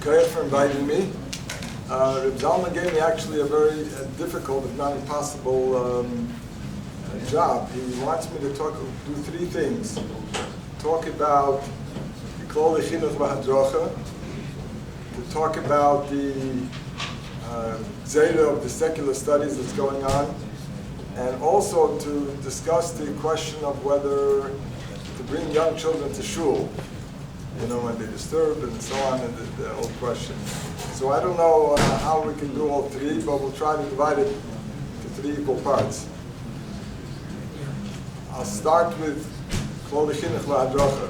Great for inviting me. Reb Zalman gave me actually a very difficult, if not impossible, job. He wants me to do three things. Talk about the Klolei Chinuch vehadracha, to talk about the Gezeira of the secular studies that's going on, and also to discuss the question of whether to bring young children to shul, when they're disturbed and so on, and the old question. So I don't know how we can do all three, but we'll try to divide it into three equal parts. I'll start with Klolei Chinuch vehadracha.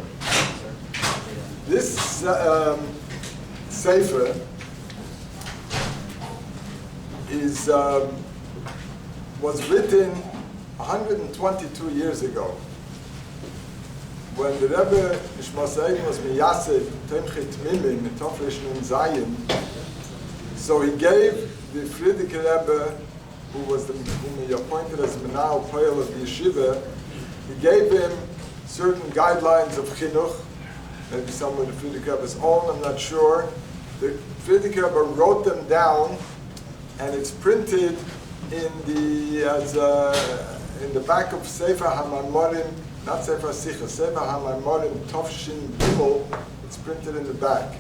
This sefer was written 122 years ago, when the Rebbe Nishmas was miyaseh Temchit Mimim in Tofresh Nun Zayin. So he gave the Frierdiker Rebbe, whom he appointed as Menal Poel of the yeshiva, he gave him certain guidelines of chinuch, maybe some of the Frierdiker Rebbe's own, I'm not sure. The Frierdiker Rebbe wrote them down, and it's printed in the back of Sefer HaMaimorim, not Sefer Sicha, Sefer HaMaimorim Tovshin Gimel. It's printed in the back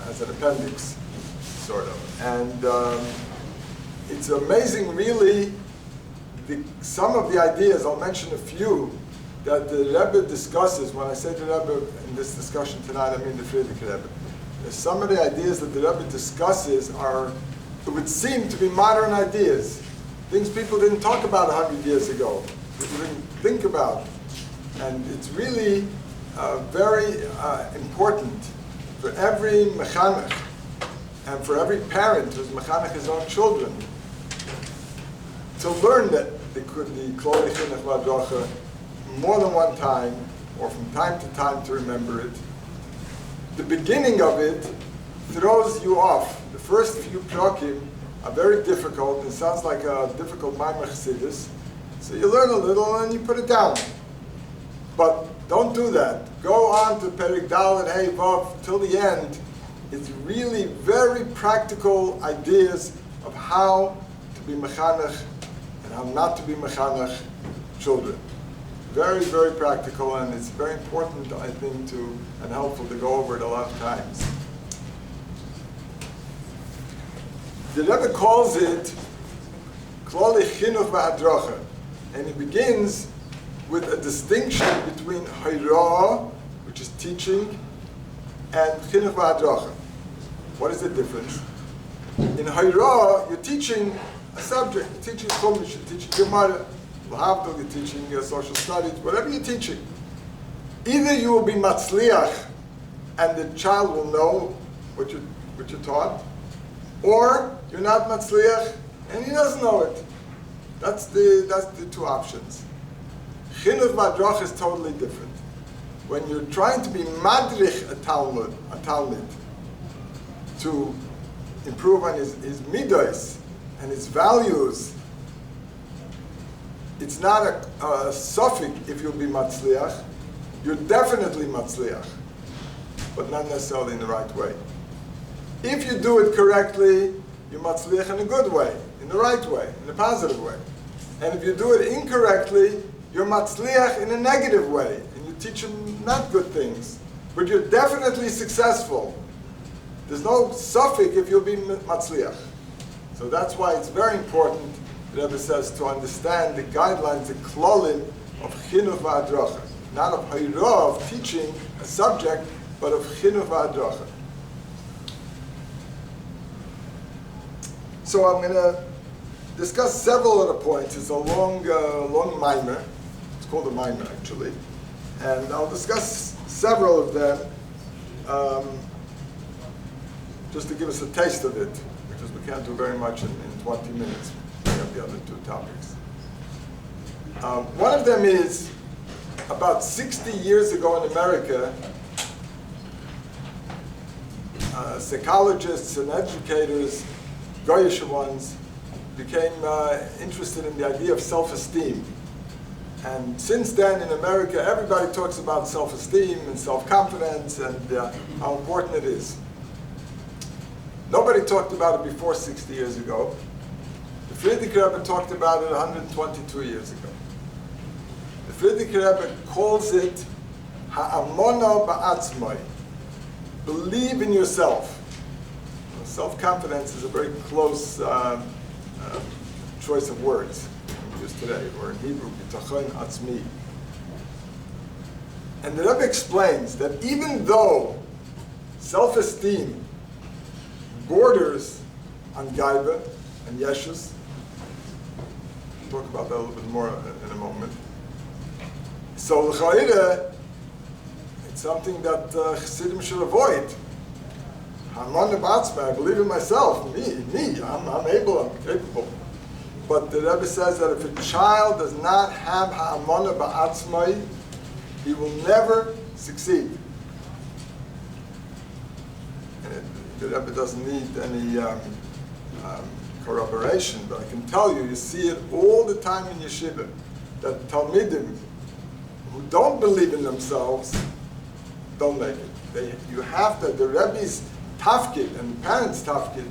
as an appendix, sort of. And it's amazing, really, some of the ideas, I'll mention a few, that the Rebbe discusses. When I say the Rebbe in this discussion tonight, I mean the Frierdiker Rebbe. Some of the ideas that the Rebbe discusses it would seem to be modern ideas, things people didn't talk about 100 years ago, people didn't think about. And it's really very important for every mechanech and for every parent who's mechanech his own children to learn that the Klolei Chinuch vehadracha more than one time, or from time to time to remember it. The beginning of it throws you off. The first few prakim are very difficult. It sounds like a difficult Maimar Chassidus. So you learn a little and you put it down. But don't do that. Go on to Perik Dalet Hey Vav till the end. It's really very practical ideas of how to be mechanech and how not to be mechanech children. Very, very practical, and it's very important, I think, and helpful to go over it a lot of times. The Rebbe calls it Klolei Chinuch vehadracha, and he begins with a distinction between Hayrah, which is teaching, and Chinuch vehadracha. What is the difference? In Hayrah, you're teaching a subject. You're teaching Chumash, you're teaching Gemara, you're teaching social studies, whatever you're teaching. Either you will be matzliach, and the child will know what you taught, or you're not matzliach, and he doesn't know it. That's the two options. Chinuch vehadracha is totally different. When you're trying to be madrich a talmid, to improve on his midos and his values, it's not a suffix if you'll be matzliach. You're definitely matzliach, but not necessarily in the right way. If you do it correctly, you're matzliach in a good way, in the right way, in a positive way. And if you do it incorrectly, you're matzliach in a negative way, and you teach them not good things. But you're definitely successful. There's no suffix if you'll be matzliach. So that's why it's very important, the Rebbe says, to understand the guidelines, the klolim of Chinuch vehadracha. Not of Hayrah, of teaching a subject, but of Chinuch vehadracha. So I'm going to discuss several other points. It's a long mimer. It's called a mimer, actually. And I'll discuss several of them just to give us a taste of it, because we can't do very much in 20 minutes. We have the other two topics. One of them is, about 60 years ago in America, psychologists and educators, Goyish ones, became interested in the idea of self-esteem. And since then in America, everybody talks about self-esteem and self-confidence and how important it is. Nobody talked about it before 60 years ago. The Frierdiker Rebbe talked about it 122 years ago. The Frierdiker Rebbe calls it ha'amona ba'atzmai. Believe in yourself. Self-confidence is a very close choice of words we use today, or in Hebrew, bitachon atzmi. And the Rebbe explains that even though self-esteem borders on gaiva and yeshus, we'll talk about that a little bit more in a moment. So l'chayre, it's something that Chassidim should avoid. I believe in myself, me, I'm able, I'm capable. But the Rebbe says that if a child does not have ha'amana ba'atzmai, he will never succeed. And the Rebbe doesn't need any corroboration, but I can tell you, you see it all the time in yeshiva, that Talmidim who don't believe in themselves don't make it. You have to, the Rebbe's tafkid and the parents' tafkid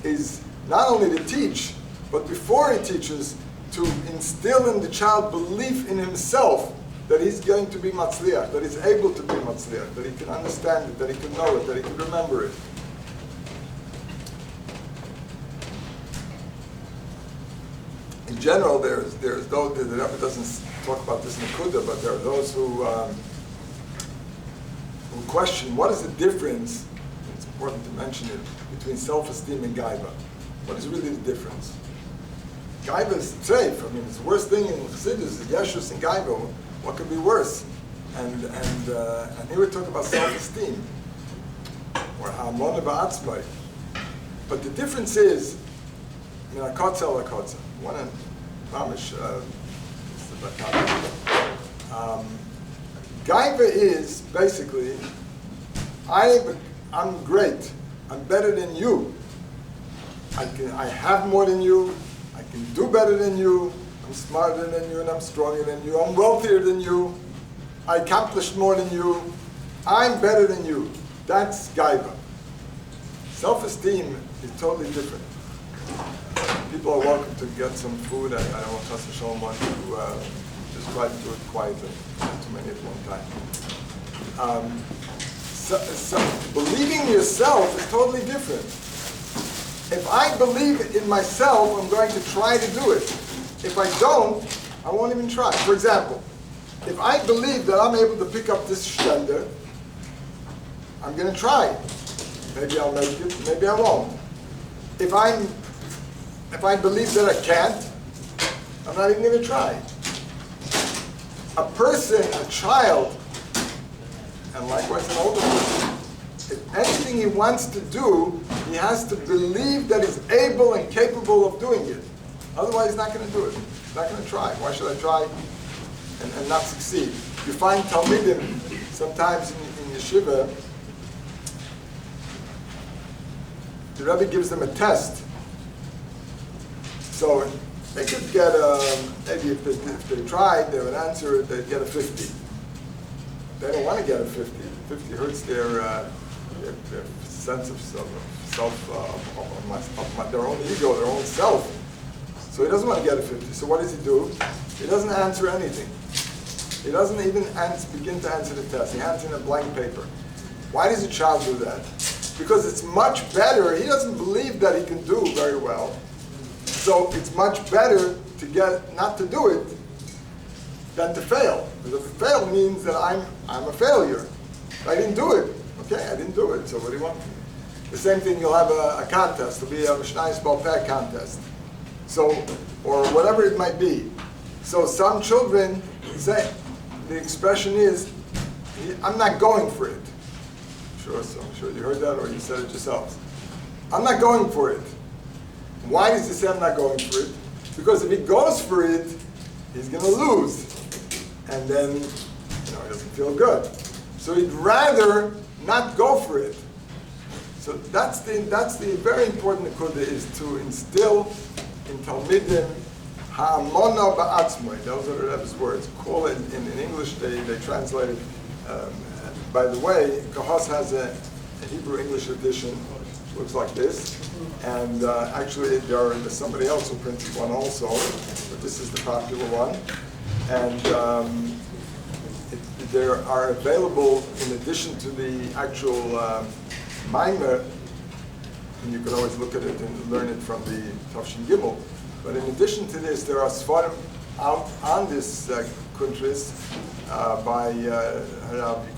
is not only to teach, but before he teaches, to instill in the child belief in himself that he's going to be matzliach, that he's able to be matzliach, that he can understand it, that he can know it, that he can remember it. In general, there's those, the Rebbe doesn't talk about this in Kuda, but there are those who question what is the difference. It's important to mention it, between self-esteem and gaiva. What is really the difference? Gaiva is treif. I mean, it's the worst thing in Chassidus is yeshus and gaiva. What could be worse? And here we're talking about self-esteem, or ha'amona ba'atzmai. But the difference is, I mean, akotza l'akotza. One in mamish, gaiva is basically, I'm great. I'm better than you. I have more than you. I can do better than you. I'm smarter than you, and I'm stronger than you. I'm wealthier than you. I accomplished more than you. I'm better than you. That's gaiva. Self-esteem is totally different. People are welcome to get some food. I don't want Chas v'Shalom want to just try to do it quietly. Not too many at one time. So believing in yourself is totally different. If I believe in myself, I'm going to try to do it. If I don't, I won't even try. For example, if I believe that I'm able to pick up this shtender, I'm going to try. Maybe I'll make it, maybe I won't. If I believe that I can't, I'm not even going to try. A person, a child, and likewise an older person, if anything he wants to do, he has to believe that he's able and capable of doing it. Otherwise, he's not going to do it. He's not going to try. Why should I try and not succeed? You find Talmidim sometimes in yeshiva, the Rebbe gives them a test. So they could get maybe if they tried, they would answer it, they'd get a 50. They don't want to get a 50. 50 hurts their sense of self, their own ego, their own self. So he doesn't want to get a 50. So what does he do? He doesn't answer anything. He doesn't even begin to answer the test. He hands in a blank paper. Why does a child do that? Because it's much better. He doesn't believe that he can do very well. So it's much better to get not to do it than to fail. Because if to fail means that I'm a failure. I didn't do it. Okay, I didn't do it. So what do you want? The same thing. You'll have a contest. There'll be a Mishnayos Baal Peh contest. So, or whatever it might be. So some children say, the expression is, I'm not going for it. Sure, so I'm sure you heard that or you said it yourselves. I'm not going for it. Why does he say I'm not going for it? Because if he goes for it, he's going to lose. And then, he doesn't feel good. So he'd rather not go for it. So that's the very important nekuda, is to instill in Talmidim ha'amona ba'atzmai. Those are the Rebbe's words. Call it in English. They translate it. By the way, Kahos has a Hebrew English edition, which looks like this. And actually, there's somebody else who printed one also, but this is the popular one. And they are available in addition to the actual Maimer, and you can always look at it and learn it from the Tafshin Gimel. But in addition to this, there are Sfarim out on this Kuntris by Rabbi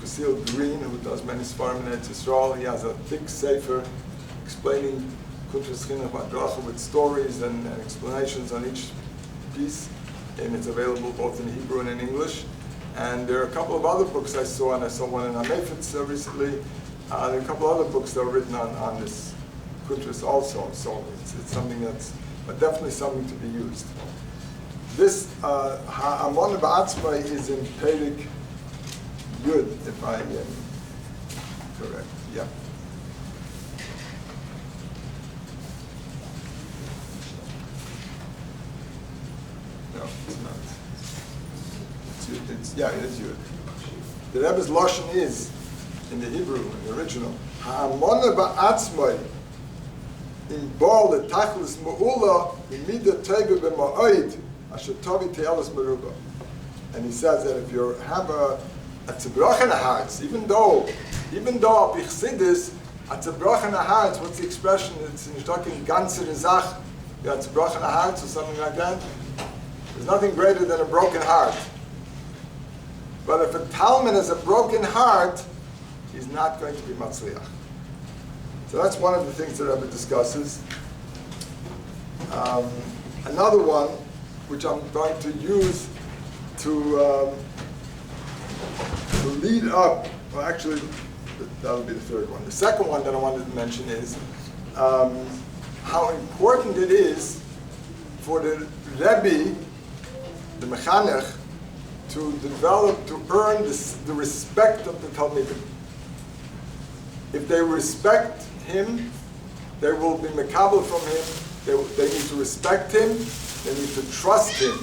Green, who does many Sfarim in Eretz Yisrael. He has a thick sefer explaining Kuntris Chinuch vehadracha with stories and explanations on each piece, and it's available both in Hebrew and in English. And there are a couple of other books I saw, and I saw one in Amefitz recently. There are a couple of other books that are written on this Kuntris also, so it's something that's definitely something to be used. This Ha'amon Ba'atzmai is in Perik Yud, if I am correct. Yeah. No, it's not. It is Yud. The Rebbe's Lashon is, in the Hebrew, in the original, Ha'amon Ba'atzmai in Baal the Tachlis Ma'ula Imida Tebe B'Ma'oid Asher Tovi Te'elis Meruba. And he says that if you have a tzebrach in the heart, even though Bichsidis, a tzebrach in the heart, what's the expression? It's in talking ganze Zach, you have tzebrach in the heart or something like that. There's nothing greater than a broken heart. But if a Talmud has a broken heart, he's not going to be Matzliach. So that's one of the things that Rabbi discusses. Another one, which I'm going to use to lead up, well actually, that'll be the third one. The second one that I wanted to mention is how important it is for the Rebbe, the Mechanech, to develop, to earn the respect of the Talmidim. If they respect him, they will be mekabel from him. They need to respect him. They need to trust him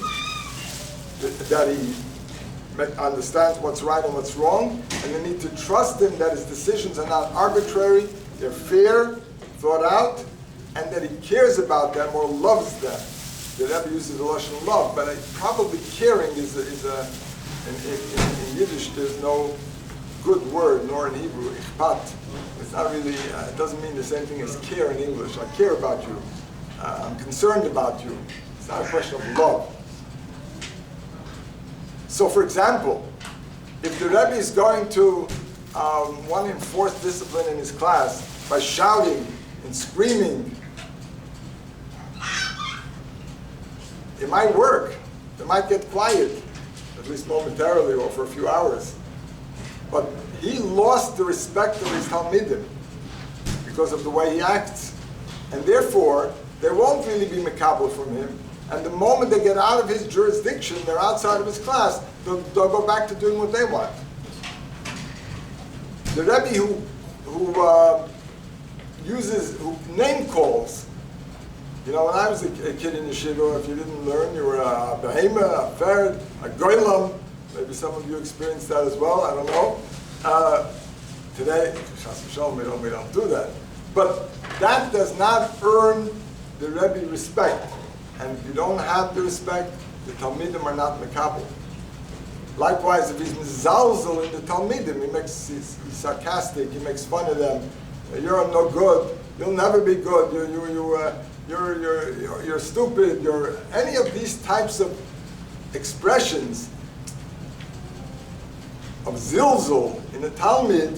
that he understands what's right and what's wrong, and they need to trust him that his decisions are not arbitrary, they're fair, thought out, and that he cares about them or loves them. The Rebbe uses the lashon love, but probably caring is in Yiddish. There's no good word, nor in Hebrew, ichpat. It's not really, it doesn't mean the same thing as care in English. I care about you. I'm concerned about you. It's not a question of love. So for example, if the Rebbe is going to want to enforce discipline in his class by shouting and screaming, it might work. It might get quiet, at least momentarily or for a few hours. But he lost the respect of his Talmidim because of the way he acts. And therefore, they won't really be mekabel from him. And the moment they get out of his jurisdiction, they're outside of his class, they'll go back to doing what they want. The Rebbe who name calls, you know, when I was a kid in yeshiva, if you didn't learn, you were a behema, a ferd, a goylam. Maybe some of you experienced that as well, I don't know. Today, chas v'shalom, we don't do that. But that does not earn the Rebbe respect. And if you don't have the respect, the Talmidim are not mekabel. Likewise, if he's mizalzel in the Talmidim, he's sarcastic, he makes fun of them. You're no good. You'll never be good. You're stupid. You're any of these types of expressions of zilzul in the Talmud,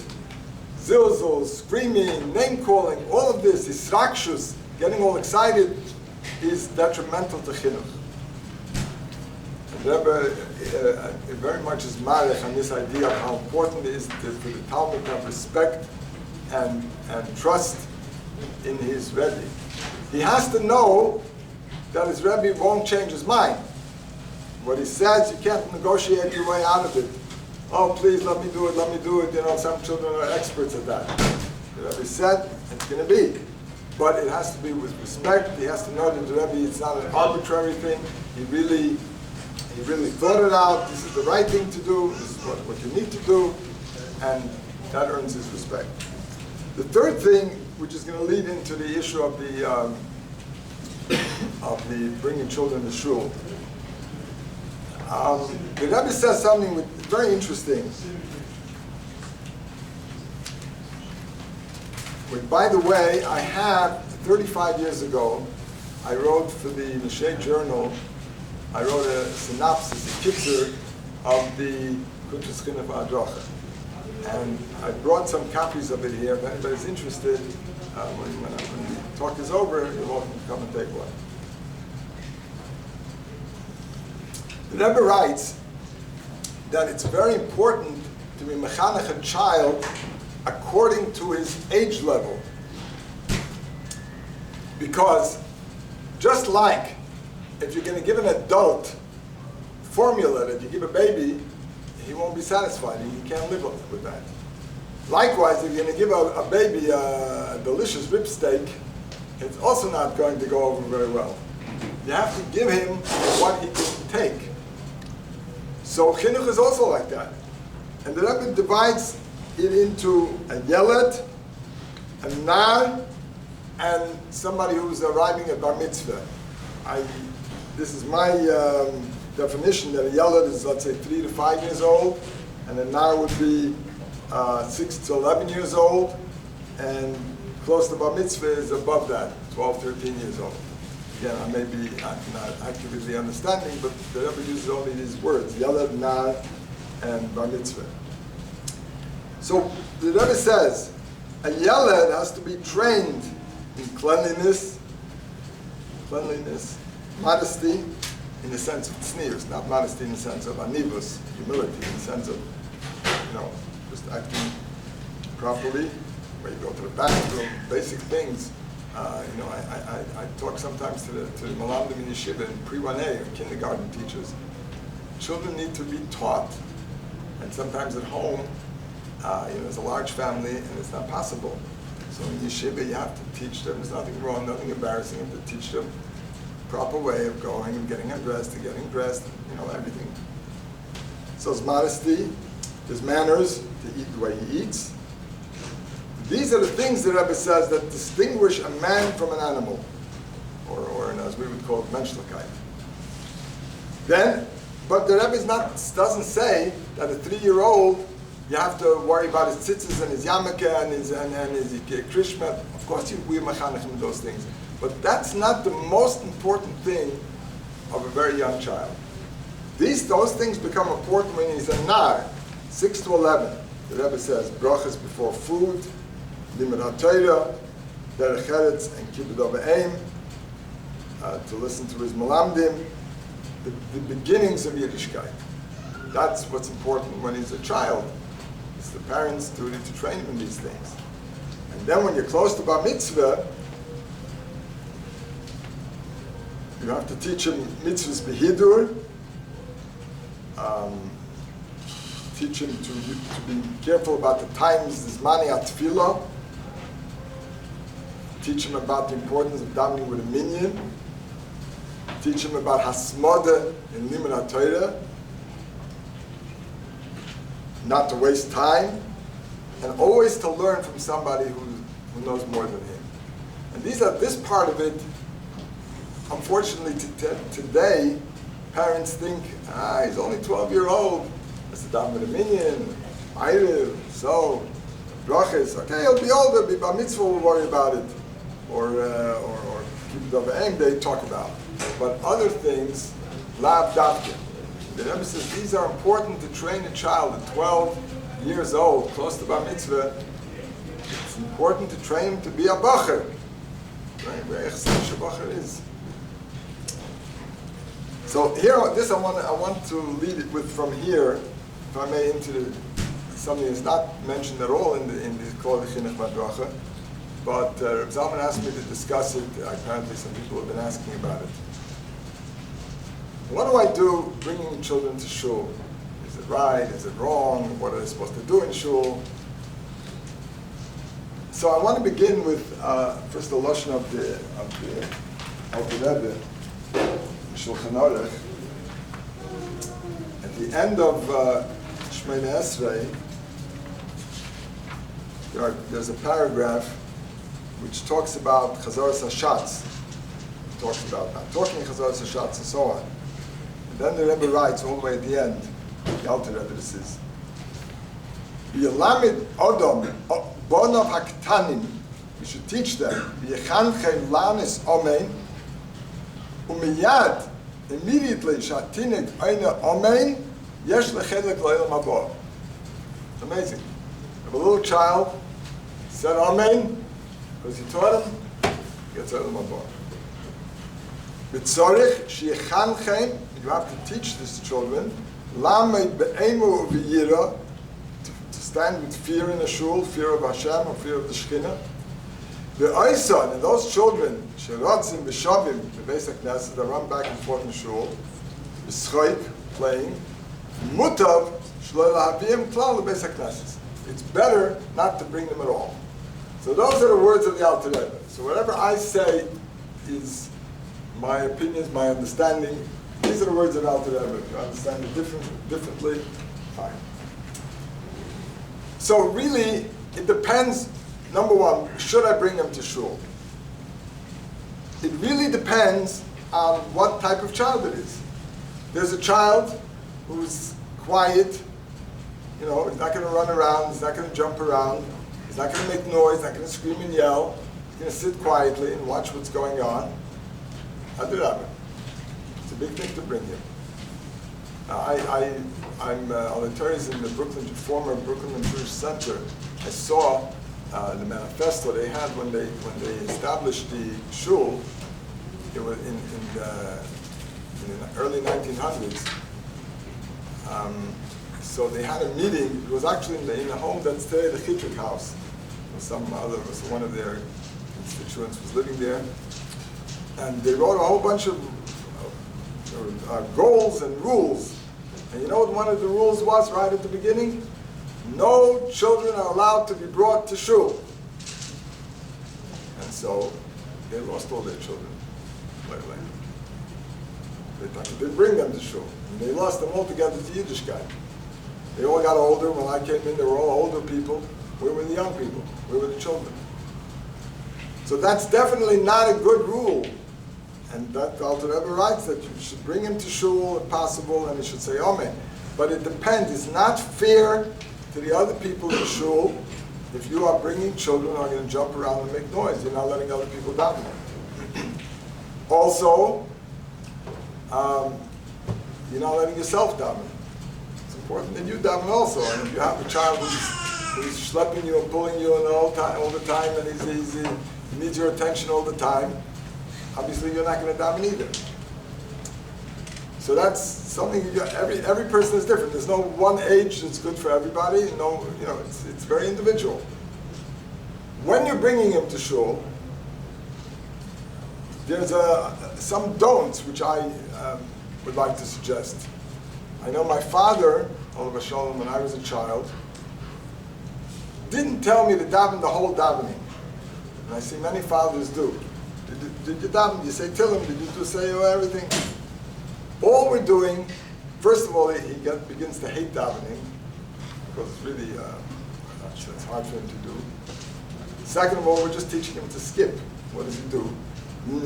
zilzul, screaming, name calling, all of this, hisrakshus, getting all excited, is detrimental to chinuch. The Rebbe very much is marech on this idea of how important it is for the Talmud to have respect and trust in his Rebbe. He has to know that his Rebbe won't change his mind. What he says, you can't negotiate your way out of it. Oh, please, let me do it. You know, some children are experts at that. The Rebbe said, it's going to be. But it has to be with respect. He has to know that the Rebbe, it's not an arbitrary thing. He really thought it out. This is the right thing to do. This is what you need to do. And that earns his respect. The third thing which is going to lead into the issue of the bringing children to shul. The Rabbi says something very interesting. By the way, I have 35 years ago, I wrote for the Neshei Journal. I wrote a synopsis, a kitzur of the vehadracha. And I brought some copies of it here. If anybody's interested, when the talk is over, you're welcome to come and take one. The Rebbe writes that it's very important to be mechanech a child according to his age level. Because just like if you're going to give an adult formula that you give a baby, he won't be satisfied. He can't live with that. Likewise, if you're going to give a baby a delicious rib steak, it's also not going to go over very well. You have to give him what he can take. So chinuch is also like that. And the Rebbe divides it into a yeled, a nar, and somebody who's arriving at bar mitzvah. This is my definition that a yeled is, let's say, 3 to 5 years old, and a nar would be 6 to 11 years old, and close to bar mitzvah is above that, 12, 13 years old. Again, I may be not accurately understanding, but the Rebbe uses only these words, yeled, nar, and bar mitzvah. So the Rebbe says, a yeled has to be trained in cleanliness, modesty, in the sense of tznius, not modesty in the sense of anivus, humility, in the sense of, just acting properly, where you go to the bathroom, basic things. I talk sometimes to the Malamdim in Yeshiva and pre-1A, or kindergarten teachers. Children need to be taught, and sometimes at home, there's a large family and it's not possible. So in Yeshiva, you have to teach them. There's nothing wrong, nothing embarrassing. You have to teach them proper way of going and getting undressed and getting dressed, everything. So there's modesty, there's manners, to eat the way he eats. These are the things the Rebbe says that distinguish a man from an animal, or as we would call it, menschlichkeit. But the Rebbe doesn't say that a 3-year-old, you have to worry about his tzitzis and his yarmulke and his krishma. Of course, we mechanech him those things. But that's not the most important thing of a very young child. Those things become important when he's a nar, 6 to 11. The Rebbe says, brachas before food, limud ha-Torah, derech eretz, and kibbud over aim, to listen to his malamdim, the beginnings of Yiddishkeit. That's what's important when he's a child. It's the parents' duty to train him in these things. And then when you're close to bar mitzvah, you have to teach him mitzvahs behidur, teach him to be careful about the times, the zmani atfilah, teach him about the importance of davening with a minyan, teach him about hasmoda in limud ha-Torah, not to waste time, and always to learn from somebody who knows more than him. And this part of it, unfortunately, today, parents think, he's only 12-year-old. That's the daven with a minyan, Eiriv, so, brachas. Okay, he'll be older, be bar mitzvah, we'll worry about it. Or kibbud over aim, they talk about. But other things, lav davke. The Rebbe says these are important to train a child at 12 years old, close to bar mitzvah. It's important to train him to be a bacher. Right? Where bacher is. So here, I want to lead it with from here, if I may, into something that's not mentioned at all in the Klolei Chinuch vehadracha, but Reb Zalman asked me to discuss it. Apparently, some people have been asking about it. What do I do bringing children to shul? Is it right? Is it wrong? What are they supposed to do in shul? So I want to begin with first the lashon of the Rebbe, Shulchan Aruch. At the end of Shemona Esrei, there's a paragraph which talks about Chazaras Hashatz. It talks about not talking Chazaras Hashatz and so on. And then the Rebbe writes all the way at the end, the Alter Rebbe, this is, V'yalamid Odom Bonav HaKtanim, we should teach them, V'yechanchen Lanis Omein, Umiyad, immediately, Shatinik Oina Omein, Yesh Lechelek L'Olam Haba. It's amazing. If a little child said Amen, because he taught him, he gets Olam Haba. B'tzorich Sheyechanchen, you have to teach these children, Lamed Be'emu V'yira, to stand with fear in the shul, fear of Hashem, or fear of the Shekhinah. V'oisan, and those children, Sherotzim V'shavim, the basic Knesset, that run back and forth in shul, V'schoik, playing, Mutav, Shlo Lahavim, Klal, the basic Knesset. It's better not to bring them at all. So those are the words of the Alter Rebbe. So whatever I say is my opinions, my understanding. These are the words of the Alter Rebbe. If you understand it differently, fine. So really, it depends. Number one, should I bring them to shul? It really depends on what type of child it is. There's a child who's quiet, he's not going to run around, he's not going to jump around, he's not going to make noise, he's not going to scream and yell, he's going to sit quietly and watch what's going on. Adirabah. It's a big thing to bring him. I'm on the terrace in the former Brooklyn Jewish Center. I saw the manifesto they had when they established the shul. It was in the early 1900s. So they had a meeting. It was actually in the home that's today the Chinuch house. One of their constituents was living there, and they wrote a whole bunch of goals and rules. And you know what one of the rules was right at the beginning? No children are allowed to be brought to shul. And so they lost all their children right away. They thought they didn't bring them to shul. And they lost them altogether to Yiddishkeit. They all got older. When I came in, they were all older people. We were the young people. We were the children. So that's definitely not a good rule. And that Alter Rebbe writes that you should bring him to shul if possible, and he should say Amen. But it depends. It's not fair to the other people in the shul if you are bringing children who are going to jump around and make noise. You're not letting other people daven. Also, you're not letting yourself daven. It's important that you daven also. And if you have a child who's schlepping you and pulling you all the time, and he needs your attention all the time, obviously you're not going to daven either. So that's something. Every person is different. There's no one age that's good for everybody. It's very individual. When you're bringing him to shul, there's some don'ts which I would like to suggest. I know my father, Olav Shalom, when I was a child, didn't tell me to daven the whole davening. And I see many fathers do. Did you daven? You say Tillim? Did you say everything? All we're doing, first of all, he begins to hate davening because it's really it's hard for him to do. Second of all, we're just teaching him to skip. What does he do? He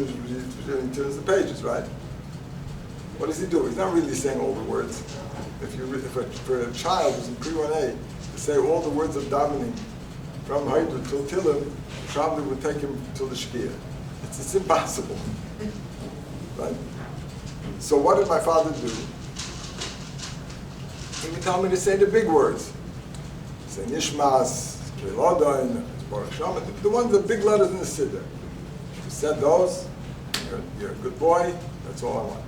turns the pages, right? What does he do? He's not really saying all the words. For a child who's in pre-1A, to say all the words of davening from Haidu till Tillim probably would take him till the Shkia. It's impossible, right? So what did my father do? He would tell me to say the big words. Say Nishmas, Kelodoin, Baruch Shem, the big letters in the Siddur. If you said those, you're a good boy, that's all I want.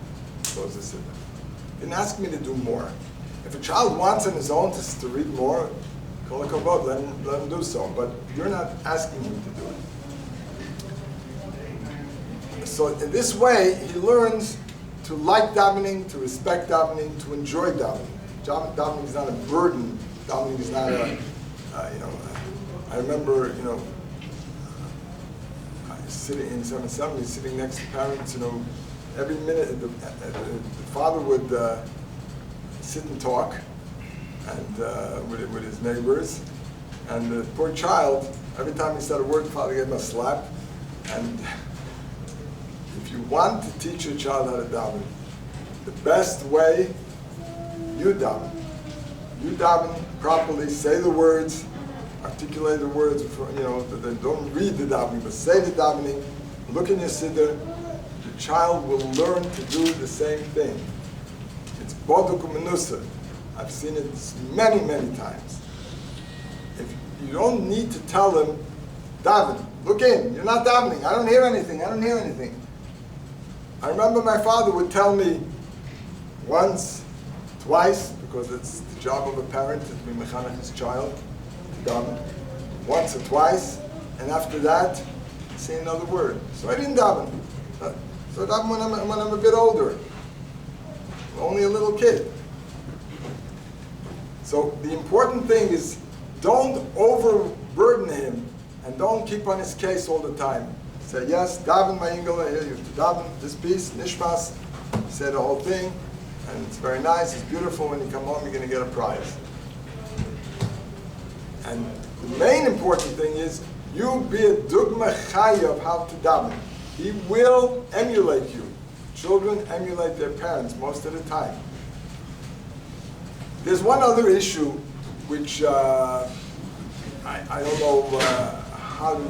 Those are Siddur. He didn't ask me to do more. If a child wants on his own to read more, Kol HaKavod, let him do so. But you're not asking him to do it. So in this way, he learns to like davening, to respect davening, to enjoy davening. Davening is not a burden. Davening is not a, I remember, sitting in 770, sitting next to parents, every minute the father would sit and talk and with his neighbors, and the poor child Every time he said a word, the father gave him a slap. And if you want to teach your child how to daven, the best way, you daven. You daven properly, say the words, articulate the words, don't read the davening, but say the davening, look in your siddur. The child will learn to do the same thing. It's boduk u'menusa. I've seen it many, many times. If you don't need to tell him, daven, look in, you're not davening, I don't hear anything. I remember my father would tell me once, twice, because it's the job of a parent to be mechanech his child, to daven, once or twice, and after that, say another word. So I didn't daven. So I daven when I'm a bit older, only a little kid. So the important thing is, don't overburden him and don't keep on his case all the time. Say, yes, daven my ingala, here you have to daven this piece, nishmas, say the whole thing, and it's very nice, it's beautiful. When you come home, you're going to get a prize. And the main important thing is, you be a dugma chaya of how to daven. He will emulate you. Children emulate their parents most of the time. There's one other issue which I don't know how to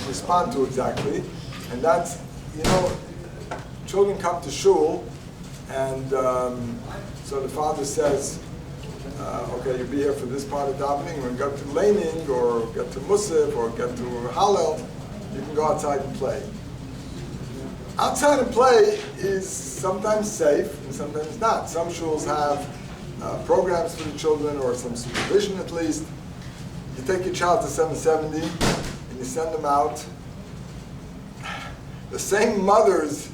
respond to exactly, and that's, children come to shul, and so the father says, okay, you'll be here for this part of davening, when you get to laning, or get to musaf, or get to hallel, you can go outside and play. Outside and play is sometimes safe, and sometimes not. Some shuls have programs for the children, or some supervision at least. You take your child to 770, and you send them out. The same mothers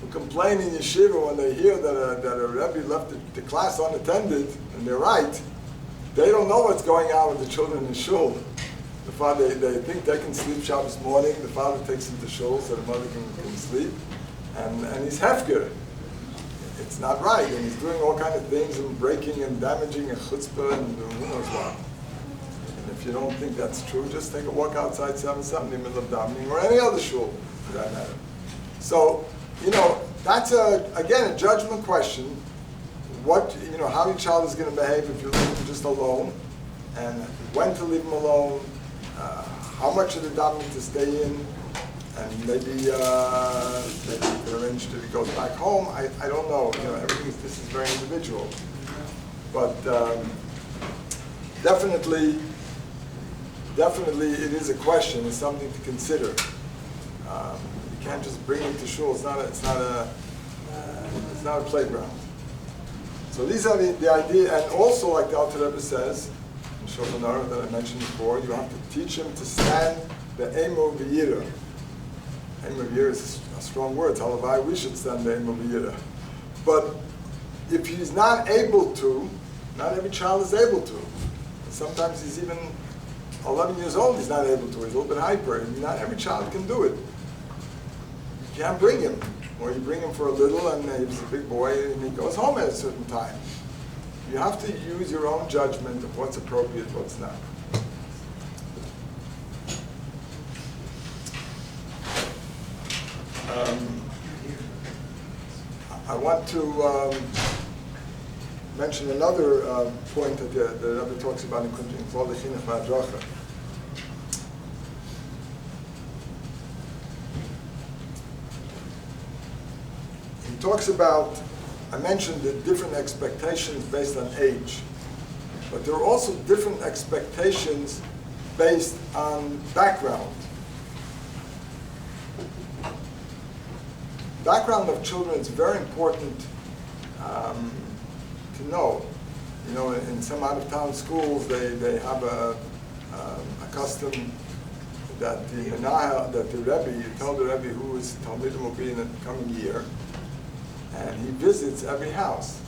who complain in yeshiva when they hear that a Rabbi left the class unattended, and they're right, they don't know what's going on with the children in shul. The father, they think they can sleep Shabbos morning. The father takes them to shul so the mother can sleep, and he's hefker. It's not right, and he's doing all kinds of things and breaking and damaging and chutzpah and who knows what. And if you don't think that's true, just take a walk outside 7-7 in the middle of davening, or any other shul for that matter. So, that's again a judgment question. How your child is going to behave if you leave him just alone, and when to leave him alone, how much of the davening to stay in, and maybe you can arrange if he goes back home. I don't know. This is very individual, but definitely it is a question. It's something to consider. You can't just bring him to shul. It's not a playground. So these are the idea, and also like the Alter Rebbe says in Shulchan Aruch that I mentioned before, you have to teach him to stand the emo v'yira. Emo v'yira is a strong word. Halavai, we should stand the emo v'yira. But if he's not able to, not every child is able to. Sometimes he's even 11 years old, he's not able to. He's a little bit hyper. Not every child can do it. You can't bring him. Or you bring him for a little, and he's a big boy, and he goes home at a certain time. You have to use your own judgment of what's appropriate, what's not. I want to mention another point that the Rabbi talks about in Klolei Chinuch vehadracha. He talks about, I mentioned the different expectations based on age, but there are also different expectations based on background. Background of children is very important to know. In some out-of-town schools, they have a custom that the Rebbe, you tell the Rebbe who his Talmidim will be in the coming year, and he visits every house.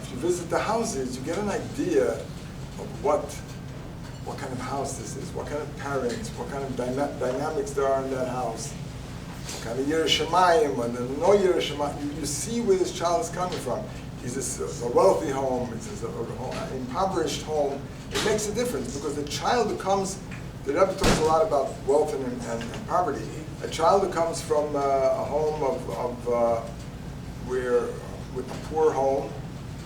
If you visit the houses, you get an idea of what kind of house this is, what kind of parents, what kind of dynamics there are in that house, what kind of Yerushalayim, and no Yerushalayim. You see where this child is coming from. Is this a wealthy home? Is this an impoverished home? It makes a difference because the child becomes the Rebbe talks a lot about wealth and poverty. A child who comes from a home with a poor home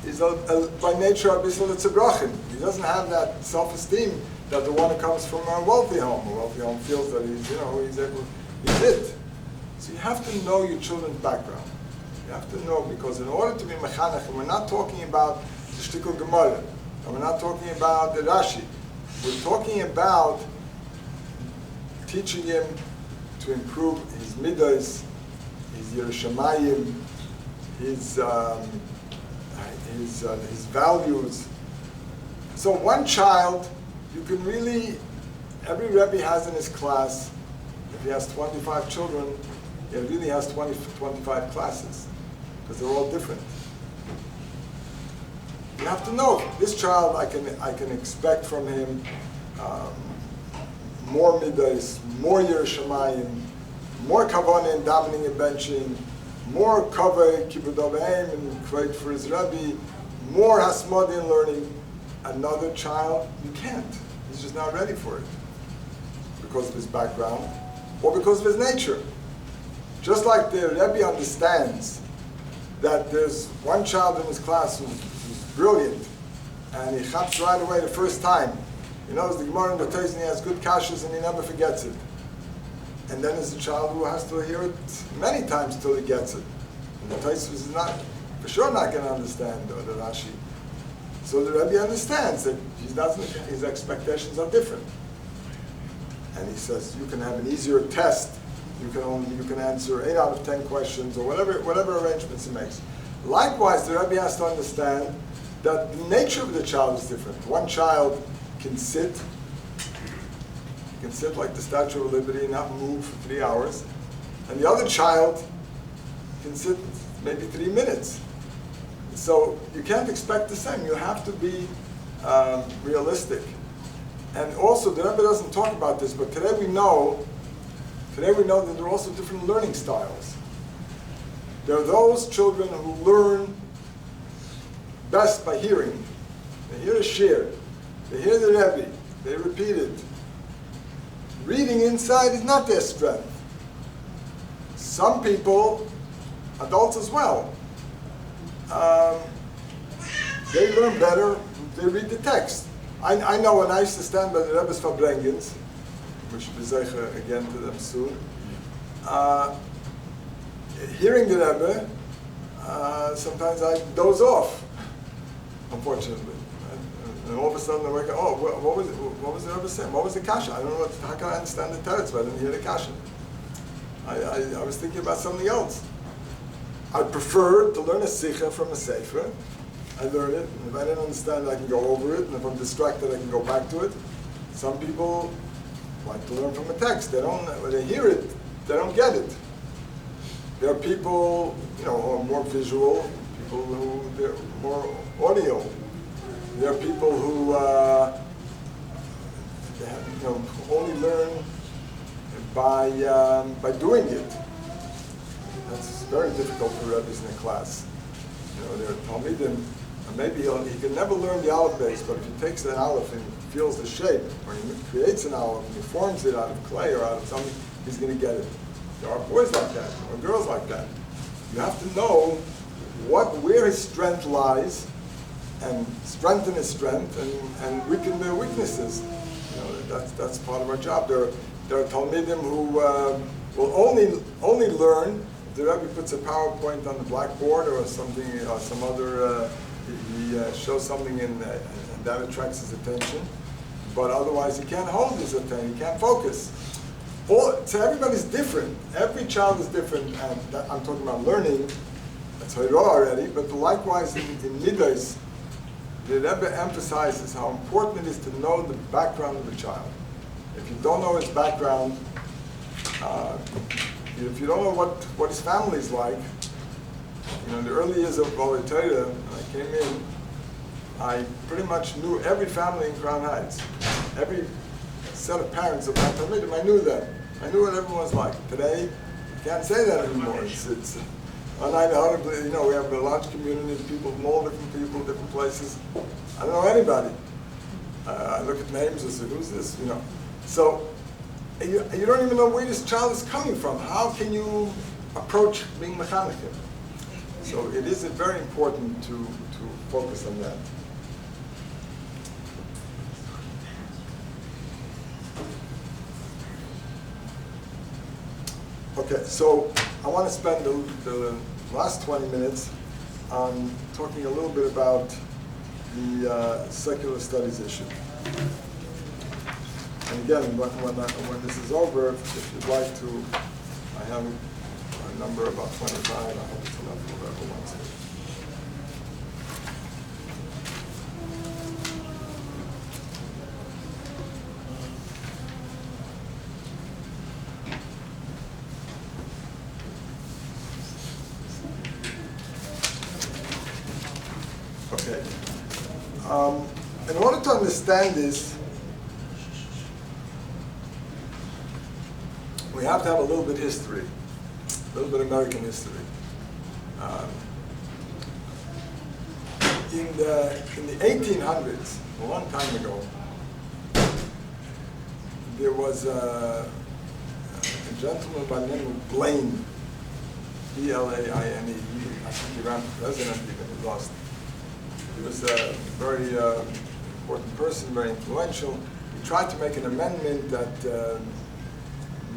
is by nature abyssal tzibrochim. He doesn't have that self-esteem that the one who comes from a wealthy home. A wealthy home feels that he's it. So you have to know your children's background. You have to know, because in order to be mechanech, and we're not talking about the shtikul gemara, and we're not talking about the Rashi, we're talking about teaching him to improve his midas, his yerushamayim, his values. So one child, you can really, every Rebbe has in his class, if he has 25 children, he really has 25 classes, because they're all different. You have to know, this child, I can expect from him more midas, more yerushamayim, more kavanah in davening and benching, more kaveh kibud avim and kveit for his Rabbi, more hasmadi in learning. Another child, you can't. He's just not ready for it because of his background or because of his nature. Just like the Rebbe understands that there's one child in his class who's brilliant and he chaps right away the first time. He knows the Gemara and the Teiz and he has good kashas and he never forgets it. And then there's a child who has to hear it many times till he gets it. And the Teiz is not, for sure not going to understand the Rashi. So the Rebbe understands that his expectations are different. And he says you can have an easier test. You can answer 8 out of 10 questions or whatever arrangements he makes. Likewise, the Rebbe has to understand that the nature of the child is different. One child can sit like the Statue of Liberty and not move for 3 hours, and the other child can sit maybe 3 minutes. So you can't expect the same. You have to be realistic. And also, the Rebbe doesn't talk about this, but today we know that there are also different learning styles. There are those children who learn best by hearing. They hear a shir, they hear the Rebbe, they repeat it. Reading inside is not their strength. Some people, adults as well, they learn better, they read the text. I know when I used to stand by the Rebbe's Fabrengens, which will be Gezeira again to them soon, hearing the Rebbe, sometimes I doze off, unfortunately. And all of a sudden I wake up, what was the Rebbe saying? What was the kasha? I don't know, how can I understand the teretz, but I didn't hear the kasha. I was thinking about something else. I prefer to learn a sikha from a sefer. I learn it, and if I didn't understand it, I can go over it, and if I'm distracted, I can go back to it. Some people like to learn from a text. When they hear it, they don't get it. There are people, who are more visual, people who they're more audio. There are people who only learn by doing it. That's very difficult for Rebbe's in a class. There are Talmidim, and maybe he can never learn the aleph base, but if he takes an aleph and feels the shape, or he creates an aleph and he forms it out of clay or out of something, he's going to get it. There are boys like that, or girls like that. You have to know where his strength lies, and strengthen his strength, and weaken their weaknesses. That's part of our job. There are Talmidim who will only learn if the Rebbe puts a PowerPoint on the blackboard or something, some other. He shows something and that attracts his attention. But otherwise, he can't hold his attention. He can't focus. So everybody's different. Every child is different, and I'm talking about learning. That's Torah already. But likewise, in Midas, the Rebbe emphasizes how important it is to know the background of the child. If you don't know his background, if you don't know what his family is like, in the early years of Klolei Chinuch, when I came in, I pretty much knew every family in Crown Heights. Every set of parents of my Talmidim, I knew them. I knew what everyone was like. Today, you can't say that anymore. It's unidentifiable. We have a large community of people from all different people, different places. I don't know anybody. I look at names and say, who's this? So you don't even know where this child is coming from. How can you approach being mechanikim? So it is very important to focus on that. Okay, so I want to spend the last 20 minutes on talking a little bit about the secular studies issue. And again, when this is over, if you'd like to, I have a number about 25. I hope it's enough for whoever wants it. Okay. In order to understand this, we have to have a little bit history, a little bit American history. In the 1800s, a long time ago, there was a gentleman by the name of Blaine, B-L-A-I-N-E. I think he ran for president even, he lost. He was a very important person, very influential. He tried to make an amendment that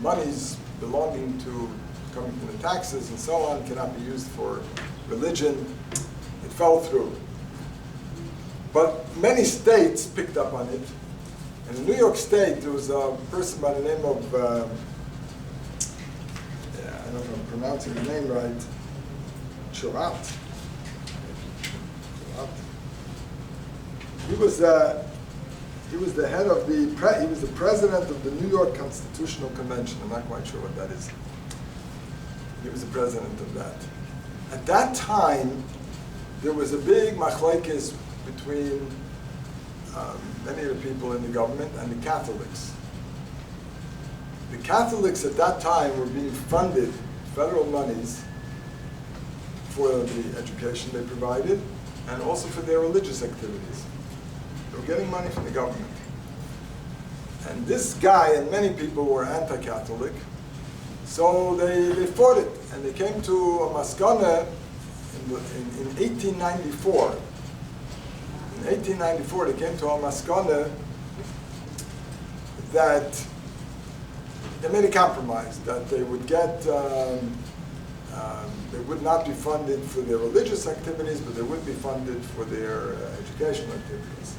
monies belonging to, coming from the taxes and so on, cannot be used for religion. It fell through. But many states picked up on it. And in New York State, there was a person by the name of, I don't know if I'm pronouncing the name right, Churat. He was the head of he was the president of the New York Constitutional Convention. I'm not quite sure what that is. He was the president of that. At that time, there was a big machlekes between many of the people in the government and the Catholics. The Catholics at that time were being funded federal monies for the education they provided and also for their religious activities. They were getting money from the government. And this guy and many people were anti-Catholic, so they fought it. And they came to a maskana in 1894. In 1894, they came to a maskana that they made a compromise, that they would get, they would not be funded for their religious activities, but they would be funded for their educational activities.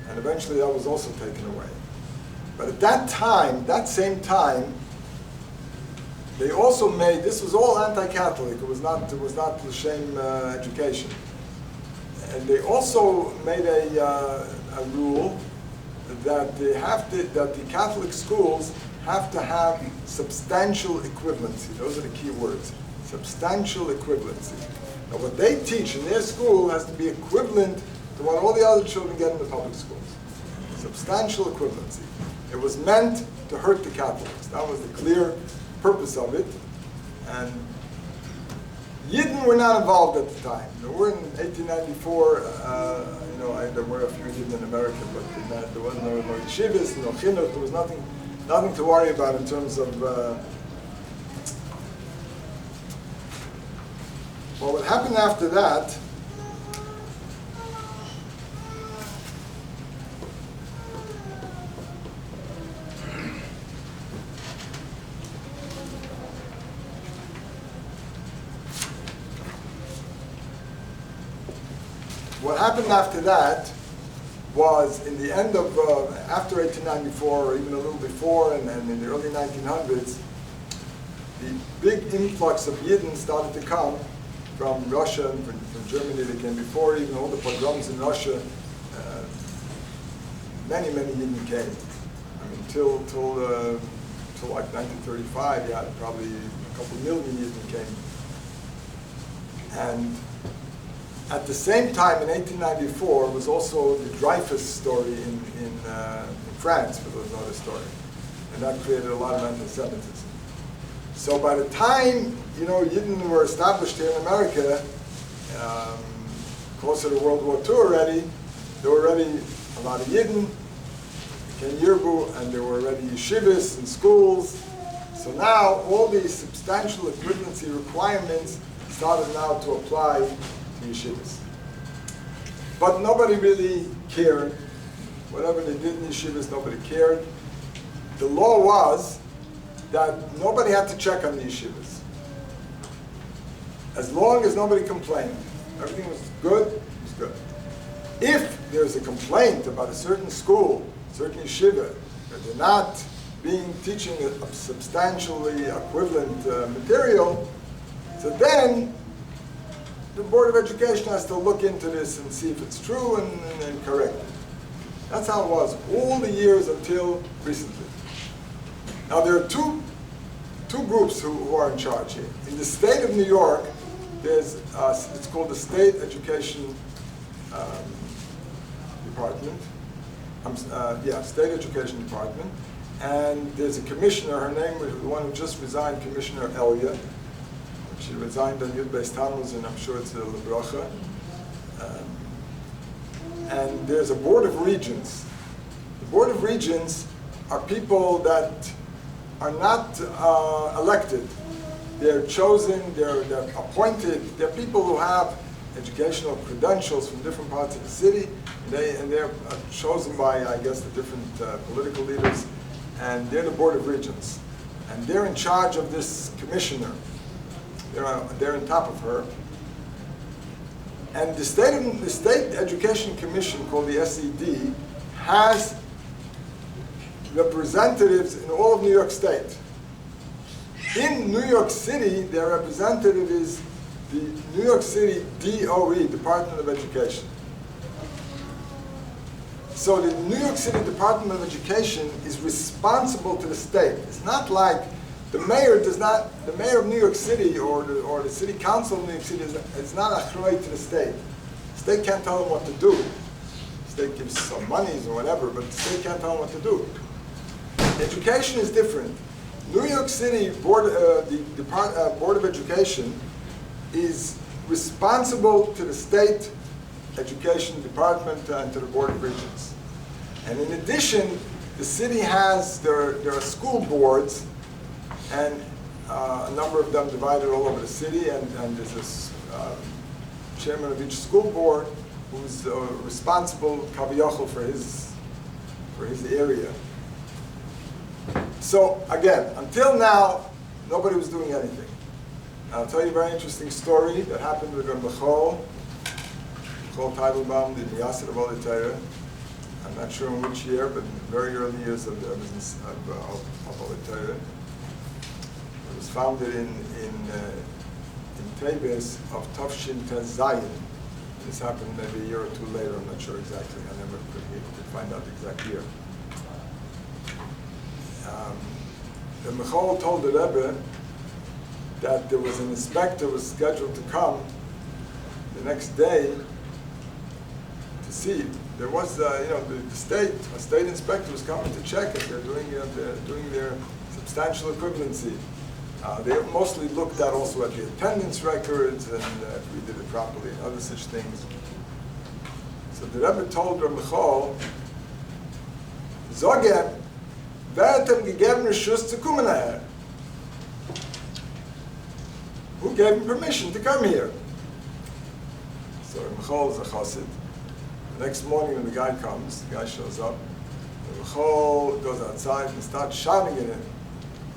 And eventually that was also taken away. But at that time, that same time, they also made, this was all anti-Catholic, it was not l'shem education. And they also made a rule that that the Catholic schools have to have substantial equivalency. Those are the key words. Substantial equivalency. Now what they teach in their school has to be equivalent to what all the other children get in the public schools. Substantial equivalency. It was meant to hurt the Catholics. That was the clear purpose of it. And Yidden were not involved at the time. There were in 1894, there were a few Yidden in America, but there wasn't no yeshivas, no chinuch. There was nothing to worry about in terms of. Well, what happened after that? What happened after that was in the end of, after 1894, or even a little before, and in the early 1900s, the big influx of Yidden started to come from Russia and from Germany. They came before, even all the pogroms in Russia. Many Yidden came. I mean, till like 1935, yeah, probably a couple million Yidden came. And at the same time, in 1894, was also the Dreyfus story in France, for those who know the story. And that created a lot of anti-Semitism. So by the time, Yidden were established here in America, closer to World War II already, there were already a lot of Yidden. came Yirbu, and there were already yeshivas and schools. So now all these substantial equivalency requirements started now to apply to yeshivas. But nobody really cared. Whatever they did in yeshivas, nobody cared. The law was that nobody had to check on the yeshivas. As long as nobody complained, everything was good, it was good. If there's a complaint about a certain school, certain yeshiva, that they're not teaching a substantially equivalent material, so then the Board of Education has to look into this and see if it's true and correct it. That's how it was all the years until recently. Now there are two groups who are in charge here. In the state of New York, there's it's called the State Education Department. State Education Department. And there's a commissioner, her name was the one who just resigned, Commissioner Elia. She resigned on Yud Beis Tammuz, and I'm sure it's a vehadracha. And there's a Board of Regents. The Board of Regents are people that are not elected. They're chosen, they're appointed. They're people who have educational credentials from different parts of the city, and they're chosen by, I guess, the different political leaders, and they're the Board of Regents. And they're in charge of this commissioner. They're on top of her. And the State Education Commission, called the SED, has representatives in all of New York State. In New York City, their representative is the New York City DOE, Department of Education. So the New York City Department of Education is responsible to the state. It's not like the mayor of New York City or the city council of New York City is not achrei to the state. The state can't tell them what to do. The state gives some monies or whatever, but the state can't tell them what to do. Education is different. New York City Board of Education is responsible to the state education department and to the Board of Regents. And in addition, the city has, there are school boards, and a number of them divided all over the city, and there's this chairman of each school board who's responsible, kaviyachol, for his area. So again, until now, nobody was doing anything. I'll tell you a very interesting story that happened with Rabbi Teitelbaum, the Miyasir of Oli Torah. I'm not sure in which year, but in the very early years of the business of Oli Torah. It was founded in Teves of Tafshin Tez Zayin. This happened maybe a year or two later, I'm not sure exactly. I never could find out the exact year. The Michal told the Rebbe that there was an inspector was scheduled to come the next day to see. There was, a state inspector was coming to check if they're doing their substantial equivalency. They mostly looked at also at the attendance records and if we did it properly and other such things. So the Rebbe told Rabbi Michal, Zogem, wer hat ihm gegeben Schuss zu kommen her? Who gave him permission to come here? So Michal is a chassid. The next morning when the guy comes, the guy shows up, Michal goes outside and starts shouting at him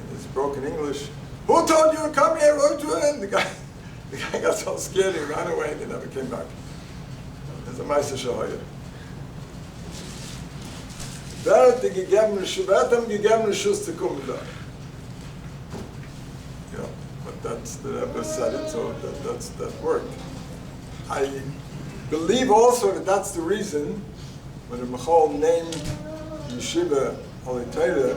in his broken English, who told you to come here? The guy got so scared he ran away and he never came back. There's a Meister Shahoyer. Wer hat ihm gegeben Schuss zu kommen da? But that's the Rebbe said it, so that worked. I believe also that that's the reason when the Michal named Yeshiva Oli Torah,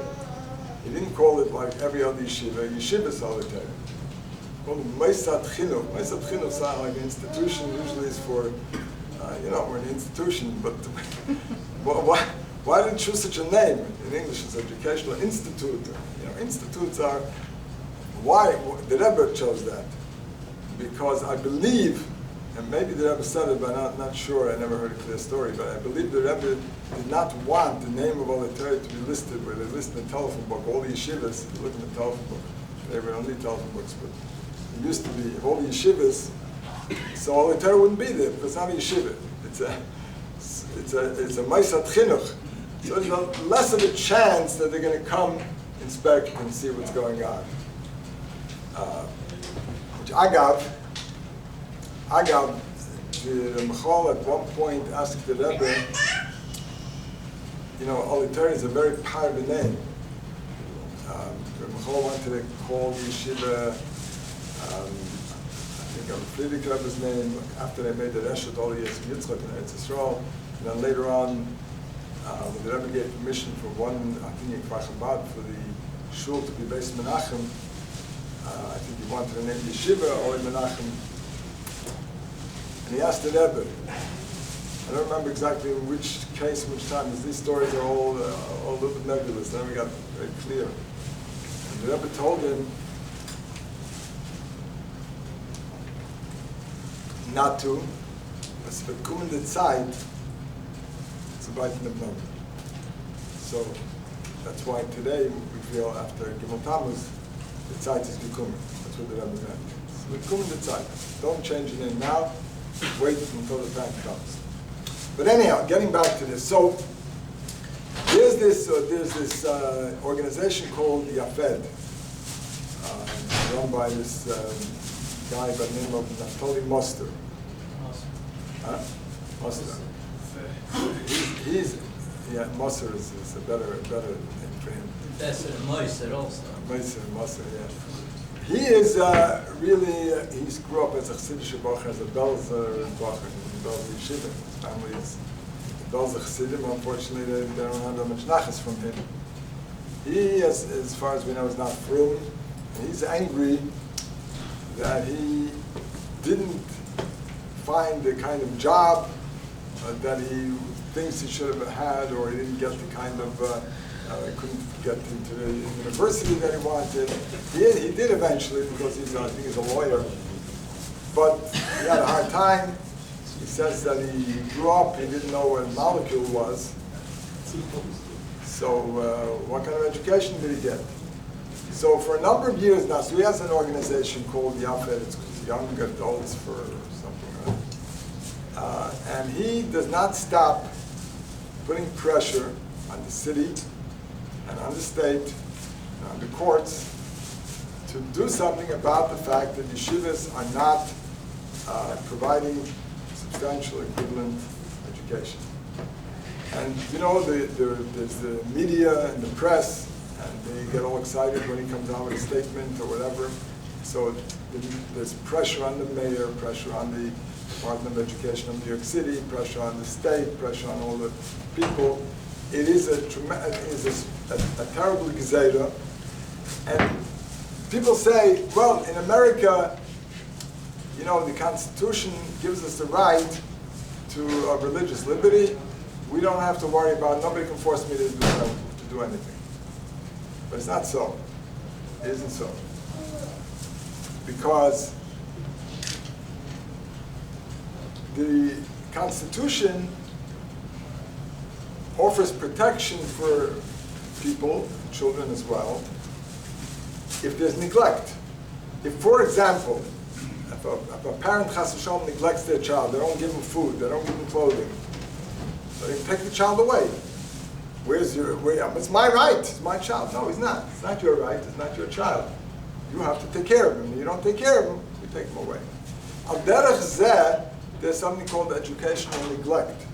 he didn't call it like every other yeshiva, Yeshivas Oli Torah. He called it Meisat Chinuch. Meisat Chinuch sounds like an institution, usually is for, we're an institution, but why didn't you choose such a name? In English, it's educational institute. Institutes are, why the Rebbe chose that? Because I believe, and maybe the Rebbe said it, but I'm not sure, I never heard a clear story, but I believe the Rebbe did not want the name of Klolei Chinuch to be listed where they list in the telephone book. All the yeshivas, if you look in the telephone book, they were only telephone books, but it used to be, if all the yeshivas, so Klolei Chinuch wouldn't be there because it's not a yeshiva. It's a Meisat Chinuch. So there's less of a chance that they're going to come inspect and see what's going on. Which Agav, the Michal at one point asked the Rebbe, you know, Klolei Chinuch is a very powerful name. The Michal wanted to call the yeshiva, I think Lustig Rebbe's name, after they made the Hershel all the years in Yitzchak and Eretz Yisrael. And then later on, when the Rebbe gave permission for one, I think in Kfar Chabad, for the shul to be based in Menachem, I think he wanted to name yeshiva or Menachem. And he asked the Rebbe, I don't remember exactly in which case, which time, because these stories are all a little bit nebulous. Then we got very clear. And the Rebbe told him not to, es wird kommende Zeit zu weiten im Namen. So that's why today we feel after Gimel Tammuz, the Zeit is gekommen. That's what the Rebbe meant. Es wird kommende Zeit. Don't change the name now. Wait until the time comes. But anyhow, getting back to this. So there's this organization called the Yafed, run by this guy by the name of Naftali Moster. Huh? Moster. He's Moster is a better name for him. That's Moser also. Moser, yeah. He is really, he grew up as a Chassidish Bacher, as a Belzer Bacher, in Belzer Yeshiva. His family is Belzer Chassidim. Unfortunately, they don't have that much nachas from him. He, as far as we know, is not frum. He's angry that he didn't find the kind of job that he thinks he should have had, or he didn't get the kind of couldn't get into the university that he wanted. He did eventually, because I think he's a lawyer, but he had a hard time. He says that he grew up, he didn't know what a molecule was. So what kind of education did he get? So for a number of years now, so he has an organization called Yafed, it's Young Adults for something, right? And he does not stop putting pressure on the city and on the state and on the courts to do something about the fact that yeshivas are not providing substantial equivalent education. And you know, there's the media and the press, and they get all excited when he comes out with a statement or whatever. So there's pressure on the mayor, pressure on the Department of Education of New York City, pressure on the state, pressure on all the people. It is a terrible Gezeira. And people say, well, in America, you know, the Constitution gives us the right to religious liberty. We don't have to worry about, nobody can force me to do anything. But it's not so. It isn't so. Because the Constitution offers protection for people, children as well, if there's neglect. If, for example, if a parent chas v'shalom neglects their child, they don't give them food, they don't give them clothing, so they can take the child away. It's my right, it's my child. No, it's not. It's not your right, it's not your child. You have to take care of him. If you don't take care of him, you take him away. Al derech zeh, there's something called educational neglect.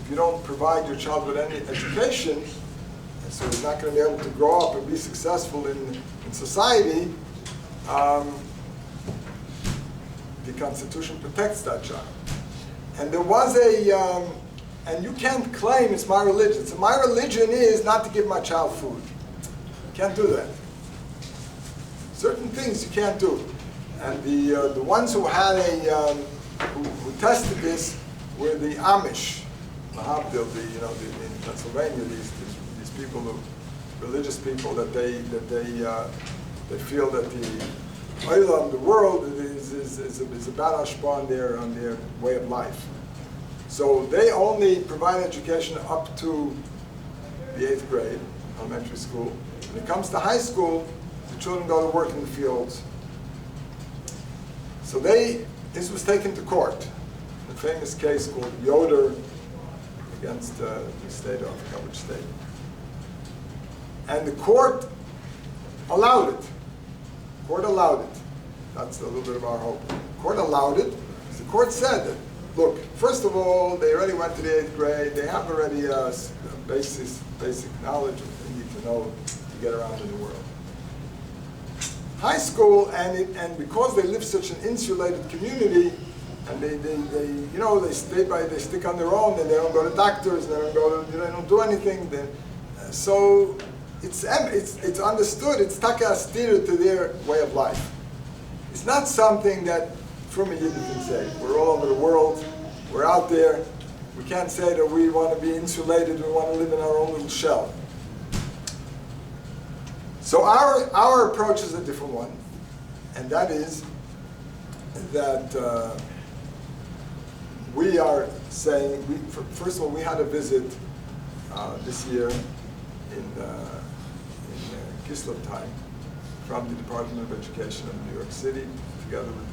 If you don't provide your child with any education, so he's not going to be able to grow up and be successful in society, the Constitution protects that child. And there was and you can't claim it's my religion. So my religion is not to give my child food. You can't do that. Certain things you can't do. And the ones who had who tested this were the Amish. Mahabdil, in Pennsylvania, these people, religious people, that they feel that the Olam, the world, is a bad hashpah on their way of life. So they only provide education up to the 8th grade, elementary school. When it comes to high school, the children go to work in the fields. So this was taken to court. A famous case called Yoder against the state, I forgot which state. And the court allowed it. Court allowed it. That's a little bit of our hope. Court allowed it. The court said that, look, first of all, they already went to the 8th grade. They have already basic knowledge they need to know to get around in the world. High school, and because they live such an insulated community, and they stick on their own, and they don't go to doctors, and they don't do anything. So it's understood. It's takastir to their way of life. It's not something that from a Yiddish can say. We're all over the world. We're out there. We can't say that we want to be insulated. We want to live in our own little shell. So our approach is a different one, and that is that we are saying, first of all, we had a visit this year in Kislev time from the Department of Education of New York City, together with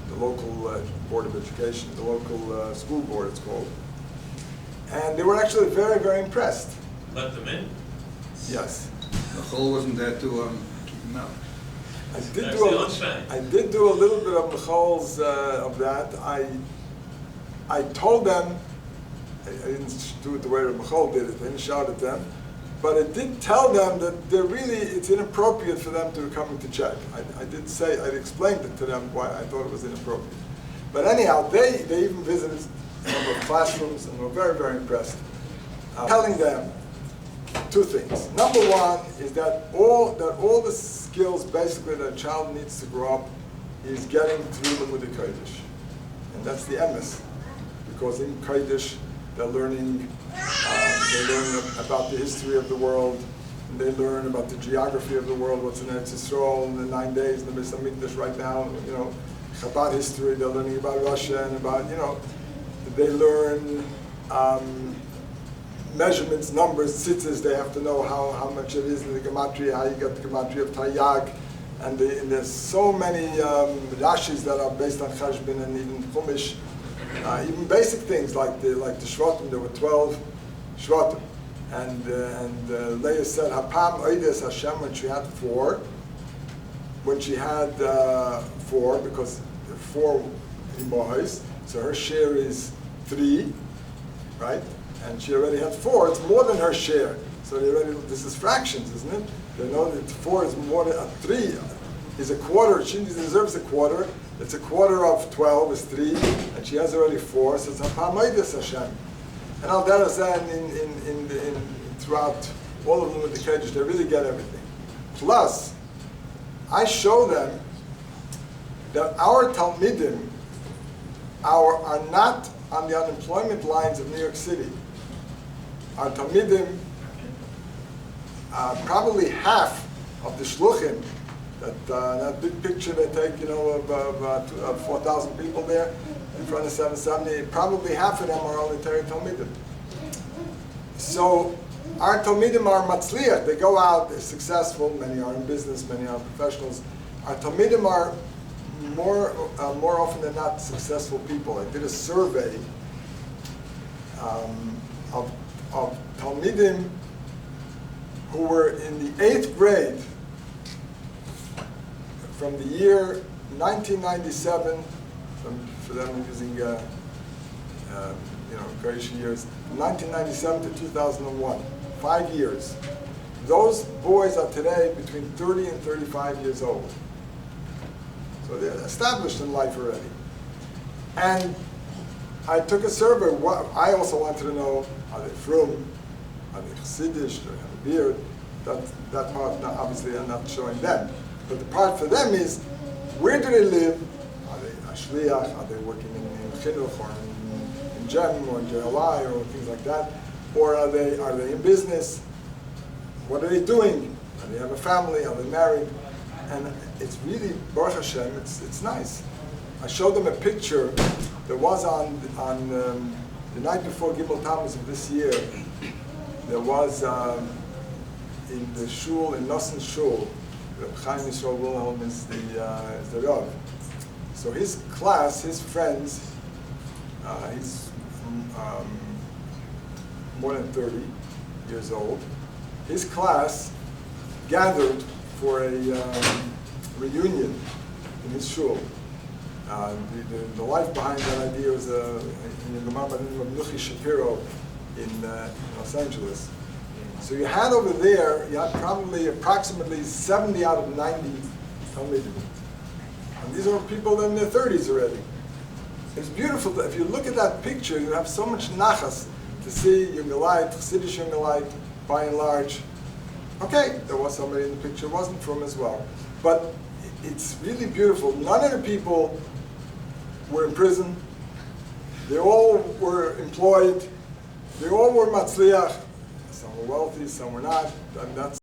the local Board of Education, the local school board it's called. And they were actually very, very impressed. Let them in? Yes. The whole wasn't there to keep him out. I did do a little bit of Michal's of that. I told them, I didn't do it the way Michal did it, I didn't shout at them, but I did tell them that it's inappropriate for them to come to check. I did say, I explained it to them why I thought it was inappropriate. But anyhow, they even visited a number of classrooms and were very, very impressed. Telling them two things. Number one is that all the skills basically that a child needs to grow up is getting through the Limudei Kodesh. And that's the emes. Because in Kodesh, they're learning about the history of the world, and they learn about the geography of the world, what's in Eretz Yisrael, in the 9 days, in the Beis HaMikdash right now, Chabad history, they're learning about Russia, and about, they learn measurements, numbers, tzitzis, they have to know how much it is in the gematria, how you get the gematria of Taryag, and there's so many Rashis that are based on Cheshbon and even Chumash. Even basic things like the Shvatim, there were 12 Shvatim. And Leah said, Hapam Oides Hashem, when she had 4. When she had 4, because 4 Imohis, so her share is 3, right? And she already had 4, it's more than her share. So this is fractions, isn't it? They know that 4 is more than 3 is a quarter. She deserves a quarter. It's a quarter of 12 is 3, and she has already 4. So it's Hapam Hashem. And al derech in throughout all of them with the Kodesh, they really get everything. Plus, I show them that our Talmidim are not on the unemployment lines of New York City. Our Talmidim, probably half of the shluchim, that big picture they take, of 4,000 people there in front of 770, probably half of them are only Torah Talmidim. So our Talmidim are matzliach. They go out, they're successful. Many are in business, many are professionals. Our Talmidim are more often than not successful people. I did a survey of Talmidim who were in the 8th grade from the year 1997, for them I'm using Croatian years, 1997 to 2001, 5 years. Those boys are today between 30 and 35 years old. So they're established in life already. And I took a survey. I also wanted to know, are they frum? Are they chassidish? Do they have a beard? That part, obviously, I'm not showing them. But the part for them is, where do they live? Are they ashliach? Are they working in chinuch or in gem or in JLI or things like that? Or are they in business? What are they doing? Do they have a family? Are they married? And it's really, Baruch Hashem, it's nice. I showed them a picture There was on the night before Gimel Tammuz of this year, there was in the shul, in Nosson shul, Rabbi Chaim Yisrael Wilhelm is the Rav. So his class, his friends, he's more than 30 years old. His class gathered for a reunion in his shul. The life behind that idea was a Gemara by the name of Nuchi Shapiro in Los Angeles. So you had over there, you had probably approximately 70 out of 90 Talmidim. And these are people in their 30s already. It's beautiful. If you look at that picture, you have so much nachas to see Yungalite, Chassidish Yungalite, by and large. Okay, there was somebody in the picture who wasn't from as well. But it's really beautiful. None of the people were in prison. They all were employed. They all were matzliach. Some were wealthy, some were not. And that's